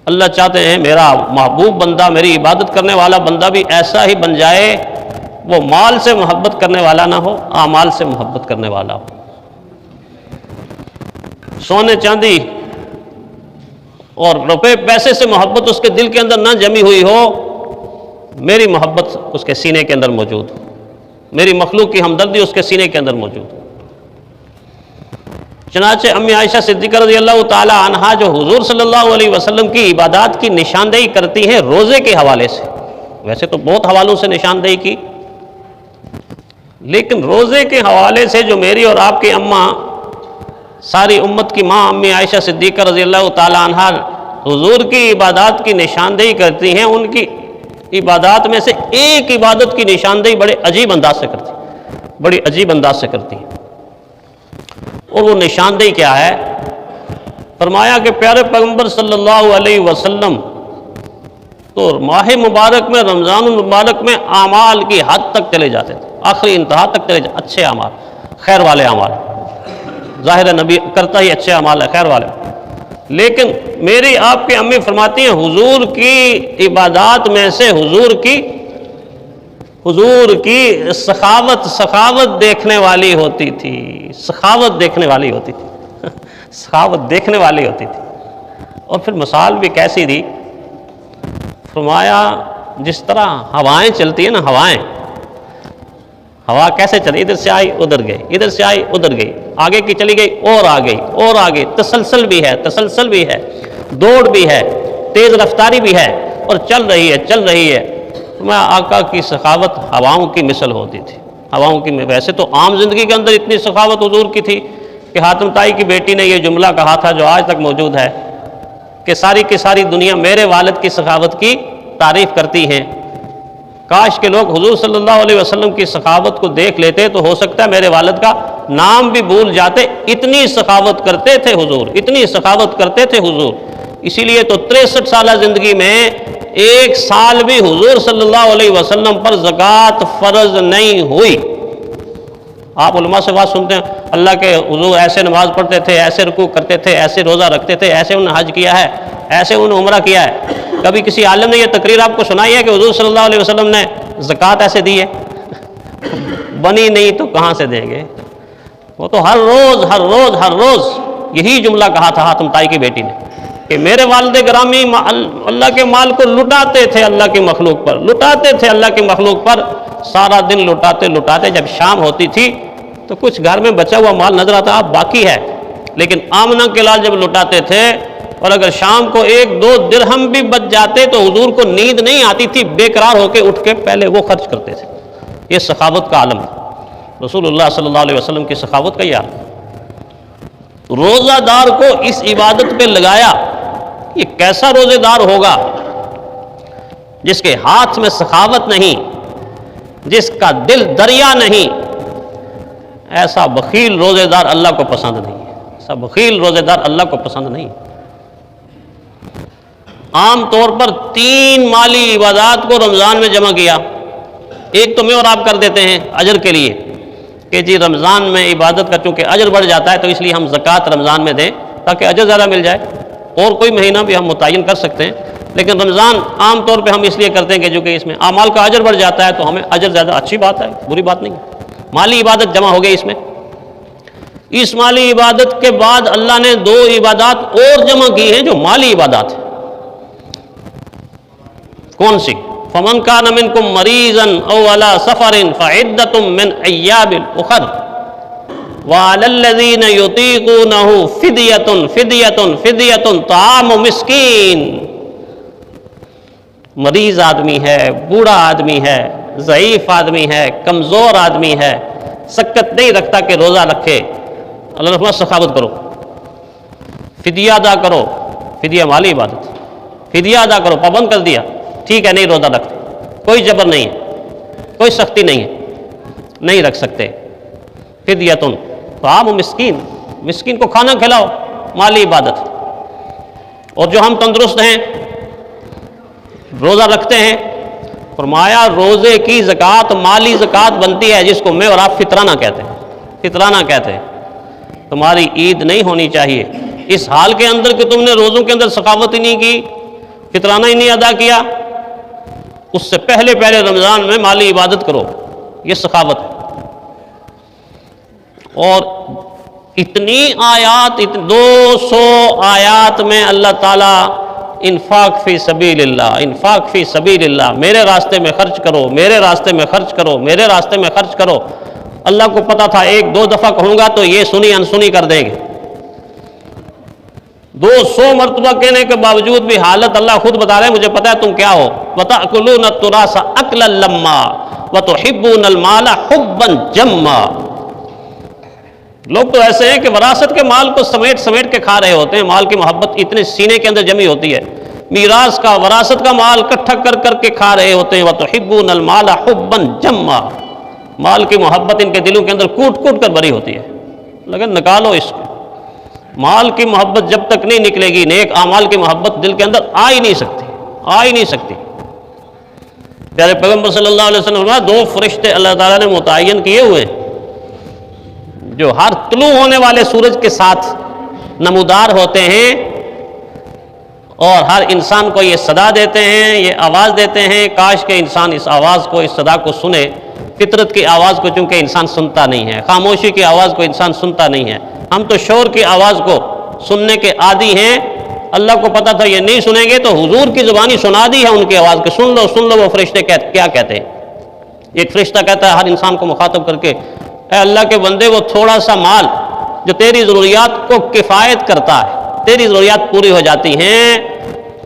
اللہ چاہتے ہیں میرا محبوب بندہ، میری عبادت کرنے والا بندہ بھی ایسا ہی بن جائے، وہ مال سے محبت کرنے والا نہ ہو، اعمال سے محبت کرنے والا ہو۔ سونے چاندی اور روپے پیسے سے محبت اس کے دل کے اندر نہ جمی ہوئی ہو، میری محبت اس کے سینے کے اندر موجود ہو، میری مخلوق کی ہمدردی اس کے سینے کے اندر موجود ہو۔ چنانچہ امی عائشہ صدیقہ رضی اللہ تعالی عنہا جو حضور صلی اللہ علیہ وسلم کی عبادات کی نشاندہی کرتی ہیں روزے کے حوالے سے، ویسے تو بہت حوالوں سے نشاندہی کی، لیکن روزے کے حوالے سے جو میری اور آپ کی اماں، ساری امت کی ماں امی عائشہ صدیقہ رضی اللہ تعالی عنہا حضور کی عبادات کی نشاندہی کرتی ہیں، ان کی عبادات میں سے ایک عبادت کی نشاندہی بڑے عجیب انداز سے کرتی ہیں، بڑی عجیب انداز سے کرتی ہیں، اور وہ نشاندہی کیا ہے؟ فرمایا کہ پیارے پیغمبر صلی اللہ علیہ وسلم تو ماہ مبارک میں، رمضان المبارک میں اعمال کی حد تک چلے جاتے تھے، آخری انتہا تک چلے جاتے، اچھے اعمال، خیر والے اعمال، ظاہر نبی کرتا ہی اچھے اعمال ہے، خیر والے، لیکن میری آپ کی امی فرماتی ہیں حضور کی عبادات میں سے حضور کی سخاوت دیکھنے والی ہوتی تھی، سخاوت دیکھنے والی ہوتی تھی سخاوت دیکھنے والی ہوتی تھی۔ اور پھر مثال بھی کیسی دی، فرمایا جس طرح ہوائیں چلتی ہیں نا، ہوا کیسے چلی، ادھر سے آئی ادھر گئی، ادھر سے آئی ادھر گئی، آگے کی چلی گئی اور آگئی اور آگے، تسلسل بھی ہے، دوڑ بھی ہے، تیز رفتاری بھی ہے، اور چل رہی ہے۔ میں آقا کی سخاوت ہواؤں کی مثل ہوتی تھی، ہواؤں کی، ویسے تو عام زندگی کے اندر اتنی سخاوت حضور کی تھی کہ حاتم طائی کی بیٹی نے یہ جملہ کہا تھا جو آج تک موجود ہے کہ ساری کی ساری دنیا میرے والد کی سخاوت کی تعریف کرتی ہیں، کاش کہ لوگ حضور صلی اللہ علیہ وسلم کی سخاوت کو دیکھ لیتے تو ہو سکتا ہے میرے والد کا نام بھی بھول جاتے، اتنی سخاوت کرتے تھے حضور، اتنی سخاوت کرتے تھے حضور۔ اسی لیے تو 63 سالہ زندگی میں ایک سال بھی حضور صلی اللہ علیہ وسلم پر زکوٰۃ فرض نہیں ہوئی۔ آپ علماء سے بات سنتے ہیں، اللہ کے حضور ایسے نماز پڑھتے تھے، ایسے رکوع کرتے تھے، ایسے روزہ رکھتے تھے، ایسے انہوں نے حج کیا ہے، ایسے انہوں نے عمرہ کیا ہے۔ کبھی کسی عالم نے یہ تقریر آپ کو سنائی ہے کہ حضور صلی اللہ علیہ وسلم نے زکوٰۃ ایسے دی ہے؟ بنی نہیں تو کہاں سے دیں گے؟ وہ تو ہر روز یہی جملہ کہا تھا حاتم طائی کی بیٹی نے کہ میرے والد گرامی اللہ کے مال کو لٹاتے تھے، اللہ کی مخلوق پر لٹاتے تھے، اللہ کی مخلوق پر سارا دن لٹاتے، جب شام ہوتی تھی تو کچھ گھر میں بچا ہوا مال نظر آتا، اب باقی ہے، لیکن آمنہ کے لال جب لٹاتے تھے، اور اگر شام کو 1-2 درہم بھی بچ جاتے تو حضور کو نیند نہیں آتی تھی، بے قرار ہو کے اٹھ کے پہلے وہ خرچ کرتے تھے۔ یہ سخاوت کا عالم ہے، رسول اللہ صلی اللہ علیہ وسلم کی سخاوت کا یہ عالم۔ روزہ دار کو اس عبادت پہ لگایا، یہ کیسا روزے دار ہوگا جس کے ہاتھ میں سخاوت نہیں، جس کا دل دریا نہیں، ایسا بخیل روزے دار اللہ کو پسند نہیں ہے، ایسا بخیل روزے دار اللہ کو پسند نہیں۔ عام طور پر 3 مالی عبادات کو رمضان میں جمع کیا، ایک تو میں اور آپ کر دیتے ہیں اجر کے لیے کہ جی رمضان میں عبادت کا چونکہ اجر بڑھ جاتا ہے تو اس لیے ہم زکوٰۃ رمضان میں دیں تاکہ اجر زیادہ مل جائے، اور کوئی مہینہ بھی ہم متعین کر سکتے ہیں، لیکن رمضان عام طور پہ ہم اس لیے کرتے ہیں کہ جو کہ اس میں اعمال کا اجر بڑھ جاتا ہے تو ہمیں اجر زیادہ، اچھی بات ہے، بری بات نہیں ہے۔ مالی عبادت جمع ہو گئی اس میں۔ اس مالی عبادت کے بعد اللہ نے 2 عبادات اور جمع کی ہیں جو مالی عبادات ہیں۔ کون سی؟ فَمَنْ كَانَ مِنْكُمْ مَرِيضًا أَوْ عَلَى سَفَرٍ فَعِدَّةٌ مِّنْ أَيَّامٍ أُخَرَ وَعَلَى الَّذِينَ يُطِيقُونَهُ فِدْيَةٌ طَعَامُ مِسْكِينٍ۔ مریض آدمی ہے، بوڑھا آدمی ہے، ضعیف آدمی ہے، کمزور آدمی ہے، سکت نہیں رکھتا کہ روزہ رکھے، اللہ رحمت سخاوت کرو، فدیہ ادا کرو، فدیہ مالی عبادت، فدیہ ادا کرو، پابند کر دیا، ٹھیک ہے نہیں روزہ رکھتے، کوئی جبر نہیں ہے، کوئی سختی نہیں ہے، نہیں رکھ سکتے، فدیۃ طعام مسکین، مسکین کو کھانا کھلاؤ، مالی عبادت۔ اور جو ہم تندرست ہیں، روزہ رکھتے ہیں، فرمایا روزے کی زکوٰۃ مالی زکوٰۃ بنتی ہے جس کو میں اور آپ فطرانہ کہتے ہیں، فطرانہ کہتے ہیں۔ تمہاری عید نہیں ہونی چاہیے، اس حال کے اندر کہ تم نے روزوں کے اندر سخاوت ہی نہیں کی، فطرانہ ہی نہیں ادا کیا، اس سے پہلے رمضان میں مالی عبادت کرو، یہ سخاوت ہے۔ اور اتنی آیات، 200 آیات میں اللہ تعالیٰ انفاق فی سبیل اللہ، انفاق فی سبیل اللہ، میرے راستے میں خرچ کرو، میرے راستے میں خرچ کرو، میرے راستے میں خرچ کرو۔ اللہ کو پتا تھا 1-2 دفعہ کہوں گا تو یہ سنی انسنی کر دیں گے، 200 مرتبہ کہنے کے باوجود بھی حالت اللہ خود بتا رہے ہیں، مجھے پتا ہے تم کیا ہو۔ وَتَأْكُلُونَ التُّرَاثَ أَكْلًا لَمًّا وَتُحِبُّونَ الْمَالَ حُبًّا جَمًّا۔ لوگ تو ایسے ہیں کہ وراثت کے مال کو سمیٹ کے کھا رہے ہوتے ہیں، مال کی محبت اتنے سینے کے اندر جمی ہوتی ہے، میراث کا، وراثت کا مال اکٹھا کر کے کھا رہے ہوتے ہیں۔ وَتُحِبُّونَ الْمَالَ حُبًّا جَمًّا، مال کی محبت ان کے دلوں کے اندر کوٹ کر بھری ہوتی ہے، لیکن نکالو اس کو۔ مال کی محبت جب تک نہیں نکلے گی، نیک اعمال کی محبت دل کے اندر آ ہی نہیں سکتی۔ پیارے پیغمبر صلی اللہ علیہ وسلم نے 2 فرشتے اللہ تعالیٰ نے متعین کیے ہوئے ہیں جو ہر طلوع ہونے والے سورج کے ساتھ نمودار ہوتے ہیں، اور ہر انسان کو یہ صدا دیتے ہیں، یہ آواز دیتے ہیں۔ کاش کہ انسان اس آواز کو، اس صدا کو سنے۔ فطرت کی آواز کو چونکہ انسان سنتا نہیں ہے، خاموشی کی آواز کو انسان سنتا نہیں ہے، ہم تو شور کی آواز کو سننے کے عادی ہیں۔ اللہ کو پتا تھا یہ نہیں سنیں گے تو حضور کی زبانی سنا دی ہے ان کی آواز کہ سن لو وہ فرشتے کیا کہتے ہیں۔ ایک فرشتہ کہتا ہے ہر انسان کو مخاطب کر کے، اے اللہ کے بندے، وہ تھوڑا سا مال جو تیری ضروریات کو کفایت کرتا ہے، تیری ضروریات پوری ہو جاتی ہیں،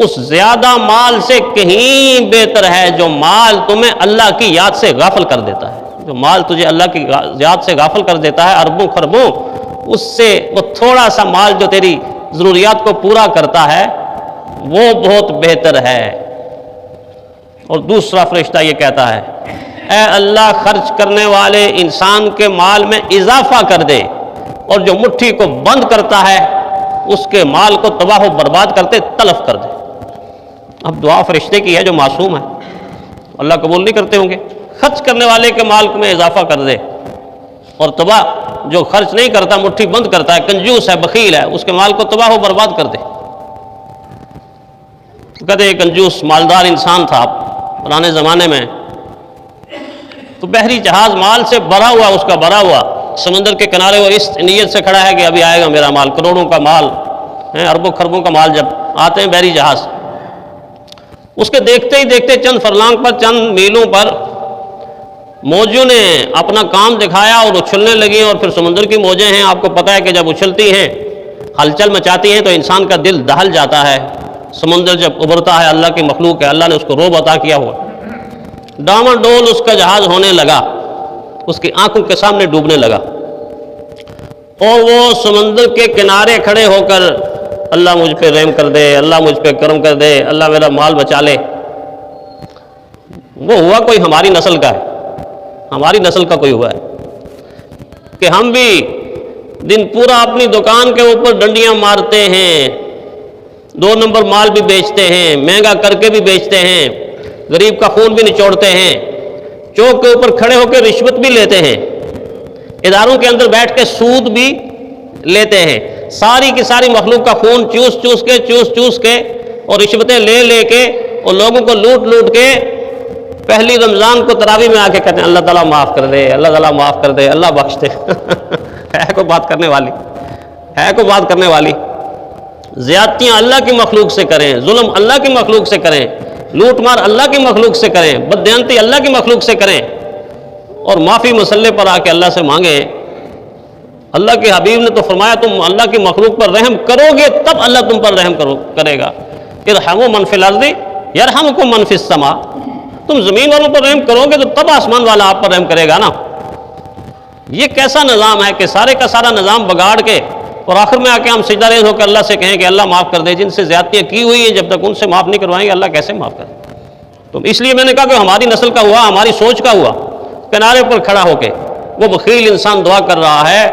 اس زیادہ مال سے کہیں بہتر ہے جو مال تمہیں اللہ کی یاد سے غافل کر دیتا ہے۔ جو مال تجھے اللہ کی یاد سے غافل کر دیتا ہے اربوں خربوں، اس سے وہ تھوڑا سا مال جو تیری ضروریات کو پورا کرتا ہے وہ بہت بہتر ہے۔ اور دوسرا فرشتہ یہ کہتا ہے، اے اللہ، خرچ کرنے والے انسان کے مال میں اضافہ کر دے، اور جو مٹھی کو بند کرتا ہے اس کے مال کو تباہ و برباد کرتے تلف کر دے۔ اب دعا فرشتے کی ہے جو معصوم ہے، اللہ قبول نہیں کرتے ہوں گے۔ خرچ کرنے والے کے مال میں اضافہ کر دے، اور تباہ جو خرچ نہیں کرتا، مٹھی بند کرتا ہے، کنجوس ہے، بخیل ہے، اس کے مال کو تباہ و برباد کر دے۔ کہتے ہیں کنجوس مالدار انسان تھا پرانے زمانے میں، تو بحری جہاز مال سے بھرا ہوا، اس کا بھرا ہوا سمندر کے کنارے، وہ اس نیت سے کھڑا ہے کہ ابھی آئے گا میرا مال، کروڑوں کا مال ہے، اربوں خربوں کا مال جب آتے ہیں بحری جہاز، اس کے دیکھتے ہی دیکھتے چند فرلانگ پر، چند میلوں پر موجوں نے اپنا کام دکھایا اور اچھلنے لگی، اور پھر سمندر کی موجیں ہیں، آپ کو پتہ ہے کہ جب اچھلتی ہیں، ہلچل مچاتی ہیں تو انسان کا دل دہل جاتا ہے۔ سمندر جب ابھرتا ہے، اللہ کی مخلوق ہے، اللہ نے اس کو روب عطا کیا ہوا، ڈاما ڈول اس کا جہاز ہونے لگا، اس کی آنکھوں کے سامنے ڈوبنے لگا، اور وہ سمندر کے کنارے کھڑے ہو کر، اللہ مجھ پہ رحم کر دے، اللہ مجھ پہ کرم کر دے، اللہ میرا مال بچا لے۔ وہ ہوا کوئی ہماری نسل کا ہے، ہماری نسل کا کوئی ہوا ہے کہ ہم بھی دن پورا اپنی دکان کے اوپر ڈنڈیاں مارتے ہیں، 2 نمبر مال بھی بیچتے ہیں، مہنگا کر کے بھی بیچتے ہیں، غریب کا خون بھی نچوڑتے ہیں، چوک کے اوپر کھڑے ہو کے رشوت بھی لیتے ہیں، اداروں کے اندر بیٹھ کے سود بھی لیتے ہیں، ساری کی ساری مخلوق کا خون چوس کے اور رشوتیں لے کے اور لوگوں کو لوٹ کے پہلی رمضان کو تراویح میں آ کے کہتے ہیں اللہ تعالیٰ معاف کر دے، اللہ تعالیٰ معاف کر دے، اللہ بخش دے۔ ہے کوئی بات کرنے والی؟ ہے کوئی بات کرنے والی؟ زیادتیاں اللہ کی مخلوق سے کریں، ظلم اللہ کی مخلوق سے کریں، لوٹ مار اللہ کی مخلوق سے کریں، بددیانتی اللہ کی مخلوق سے کریں، اور معافی مسئلے پر آ کے اللہ سے مانگیں۔ اللہ کے حبیب نے تو فرمایا تم اللہ کی مخلوق پر رحم کرو گے تب اللہ تم پر رحم کرے گا۔ ارحموا من فی الارض یرحمکم من فی السماء، تم زمین والوں پر رحم کرو گے تو تب آسمان والا آپ پر رحم کرے گا نا۔ یہ کیسا نظام ہے کہ سارے کا سارا نظام بگاڑ کے اور آخر میں آ کے ہم سجدہ ریز ہو کے اللہ سے کہیں کہ اللہ معاف کر دے، جن سے زیادتیاں کی ہوئی ہیں جب تک ان سے معاف نہیں کروائیں گے اللہ کیسے معاف کرے؟ تو اس لیے میں نے کہا کہ ہماری نسل کا ہوا، ہماری سوچ کا ہوا، کنارے پر کھڑا ہو کے وہ بخیل انسان دعا کر رہا ہے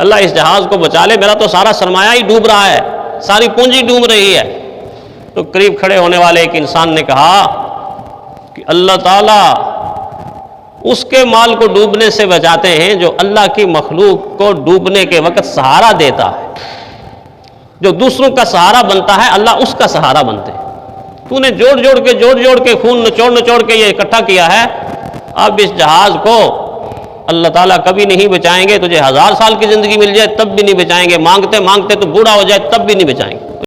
اللہ اس جہاز کو بچا لے، میرا تو سارا سرمایہ ہی ڈوب رہا ہے، ساری پونجی ڈوب رہی ہے۔ تو قریب کھڑے ہونے والے ایک انسان نے کہا کہ اللہ تعالیٰ اس کے مال کو ڈوبنے سے بچاتے ہیں جو اللہ کی مخلوق کو ڈوبنے کے وقت سہارا دیتا ہے۔ جو دوسروں کا سہارا بنتا ہے اللہ اس کا سہارا بنتے. تو نے جوڑ جوڑ کے خون نچوڑ کے یہ اکٹھا کیا ہے. اب اس جہاز کو اللہ تعالیٰ کبھی نہیں بچائیں گے. تجھے 1000 سال کی زندگی مل جائے تب بھی نہیں بچائیں گے. مانگتے تو بوڑھا ہو جائے تب بھی نہیں بچائیں گے.